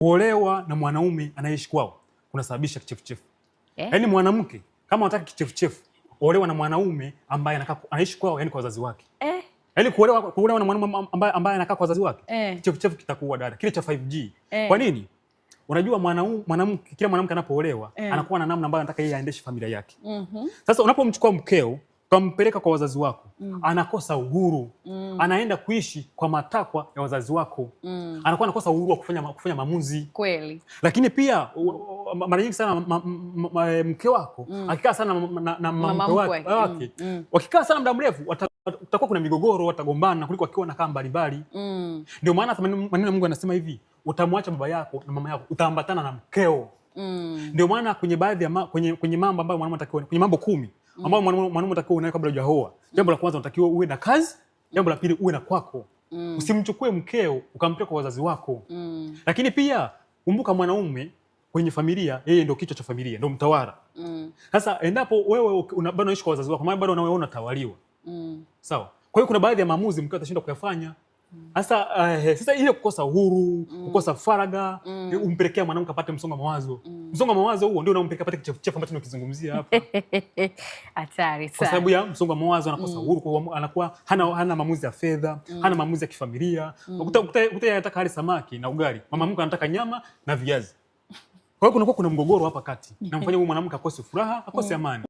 kuolewa na mwanaume anaishi kwao kunasababisha kichefuchefu. Yaani mwanamke kama unataka kichefuchefu, olewa na mwanaume ambaye anaishi kwao, yani kwa wazazi wake. Yaani kuolewa na mwanaume ambaye anakaa kwa wazazi wake, kichefuchefu kitakuwa dada. Kile cha 5G. Kwa nini? Unajua mwanamke, kila mwanamke anapoolewa anakuwa na namna ambayo anataka yeye aendeshe familia yake. Sasa unapomchukua mkeo ukampeleka kwa wazazi wako, anakosa uhuru. Anaenda kuishi kwa matakwa ya wazazi wako. Anakuwa anakosa uhuru wa kufanya maamuzi. Kweli. Lakini pia mara nyingi sana mke wako akikaa sana na mke wake, wakikaa sana muda mrefu utakuwa kuna migogoro, watagombana kuliko akiwa anakaa mbalimbali. Ndio maana maneno ya Mungu anasema hivi, utamwacha baba yako na mama yako, utaambatana na mkeo. Ndio maana kwenye baadhi ya kwenye mambo ambayo mwanamume anatakiwa, kwenye mambo 10 ambayo mwanamume anatakiwa unayo kabla hujaoa. Jambo la kwanza unatakiwa uwe na kazi, jambo la pili uwe na kwako. Usimchukue mkeo ukampeleka kwa wazazi wako. Lakini pia kumbuka, mwanaume kwenye familia yeye ndio kichwa cha familia, ndio mtawala. Sasa endapo wewe bado unaishi kwa wazazi wako, maana bado unaona unatawaliwa. Sawa? Kwa hiyo kuna baadhi ya maamuzi mkeo atashindwa kuyafanya. Sasa ile kukosa uhuru, kukosa faraga, umpelekea mwanamke apate msongo wa mawazo. Msongo wa mawazo huo ndio unampelekea apate kichefuchefu ambacho tunakizungumzia hapa. Hatari sana. Kwa sababu ya msongo wa mawazo anakosa uhuru, anakuwa hana maamuzi ya fedha, hana maamuzi ya kifamilia. Ukuta anataka hali samaki na ugali, mama mke anataka nyama na viazi. Kwa hiyo kuna mgogoro hapa kati. Namfanya huyu mwanamke akose furaha, akose amani.